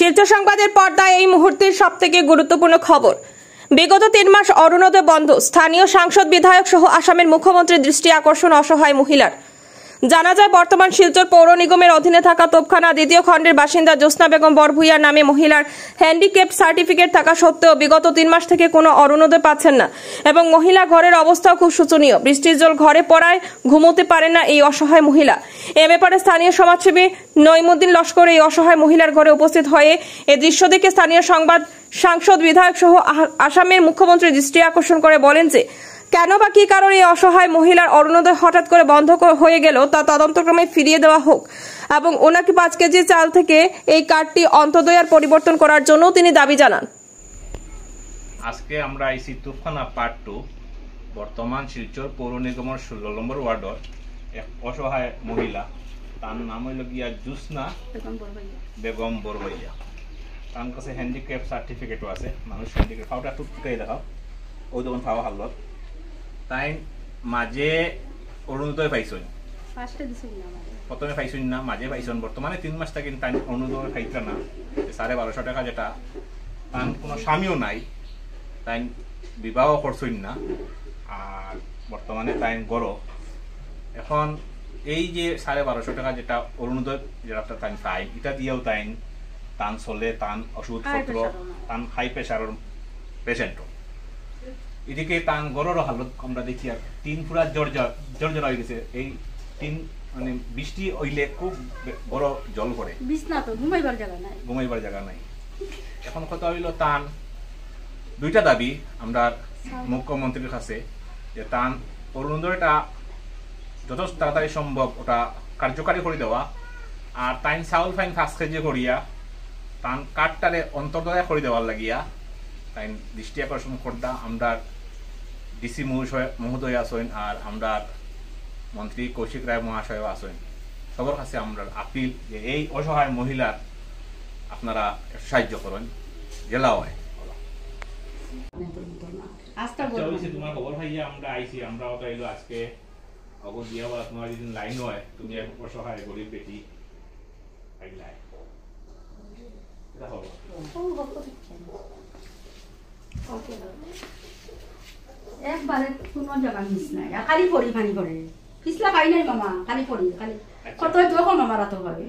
শিলচর সংবাদের পর্দায় এই মুহূর্তের সবথেকে গুরুত্বপূর্ণ খবর। বিগত ৩ মাস অরুণোদয় বন্ধ। স্থানীয় সাংসদ, বিধায়ক সহ আসামের মুখ্যমন্ত্রীর দৃষ্টি আকর্ষণ অসহায় মহিলার। জানা যায়, বর্তমান শিলচর পৌর নিগমের অধীনে থাকা তোপখানা ২য় খণ্ডের বাসিন্দা জ্যোৎস্না বেগম বরভূঁইয়া নামে মহিলার হ্যান্ডিক্যাপ্ট সার্টিফিকেট থাকা সত্ত্বেও বিগত ৩ মাস থেকে কোনো অরুণোদয় পাচ্ছেন না এবং মহিলা ঘরের অবস্থাও খুব শোচনীয়। বৃষ্টির জল ঘরে পড়ায় ঘুমোতে পারেন না এই অসহায় মহিলা। এ ব্যাপারে স্থানীয় সমাজসেবী নইমুদ্দিন লস্কর এই অসহায় মহিলার ঘরে উপস্থিত হয়ে এ দৃশ্য দেখে স্থানীয় সাংসদ, বিধায়ক সহ আসামের মুখ্যমন্ত্রীর দৃষ্টি আকর্ষণ করে বলেন যে কেন বা কি কারণে এই অসহায় মহিলার অরুণোদয় হঠাৎ করে বন্ধ হয়ে গেল তা তদন্তক্রমে ফিরিয়ে দেওয়া হোক এবং ওনাকে 5 কেজি চাল থেকে এই কার্ডটি অন্তোদয়ার পরিবর্তন করার জন্য তিনি দাবি জানান। আজকে আমরা আইসি তোপখানা পার্ট 2 বর্তমান শিলচর পৌর নিগমের 16 নম্বর ওয়ার্ডর এক অসহায় মহিলা, তার নাম হইল গিয়া জ্যোৎস্না বেগম বরভূঁইয়া। তার কাছে হ্যান্ডিক্যাপ সার্টিফিকেটও আছে। মানুষ হ্যান্ডিক্যাপ ফাওটা টুকটুকাই দেখাও, ওই তখন ফাওয়া হালত তাই মাঝে অরুণোদয় পাইছন, প্রথমে পাইছন না, মাঝে পাইছন। বর্তমানে 3 মাস থেকে তাই অরুণোদয় পাইতা না। 1250 টাকা যেটা, তার কোনো স্বামীও নাই, তাই বিবাহ করছই না। আর বর্তমানে তাই গড় এখন এই যে 1250 টাকা যেটা অরুণোদয় যেটা তাই পাই, এটা দিয়েও তাই তান চলে, তান ওষুধপত্র, তান হাই প্রেশারের পেশেন্টও। এদিকে তান গড়েরও হালত আমরা দেখি আর 3 ফুরা জর্জরা হয়ে গেছে। এই 3 মানে বৃষ্টি হইলে খুব বড় জল পড়ে, ঘুমাইবার জায়গা নাই। এখন কথা হইল তান 2টা দাবি আমরা মুখ্যমন্ত্রীর কাছে, যে তান অরুণোদয়টা যত তাড়াতাড়ি সম্ভব ওটা কার্যকারী করে দেওয়া, আর তাই চাউল ফাইন 5 কেজি করিয়া তান কার্ডটারে অন্তর্দয়া করে দেওয়ার লাগিয়া তাই দৃষ্টি আকর্ষণ করদা। আমরা ডিসি মহোদয় আসেন আর আমরা মন্ত্রী কৌশিক রায় মহাশয় আসেন। সবার কাছে আমরা আপিল যে এই অসহায় মহিলার আপনারা সাহায্য করেন। জেলা হয় তোমার খবর ভাইয়া, আমরা আইসি, আমরা এলো আজকে অগর দিয়া তোমার যদি লাইন হয়, তুমি এক অসহায় গরিব বেটি আইলাই একবারে কোনো জায়গা মিস নাই, খালি পড়ি পানি করে পিছলা পাই নাই মামা, খালি পড়ি খালি কত যখন মামারা তো ভাবে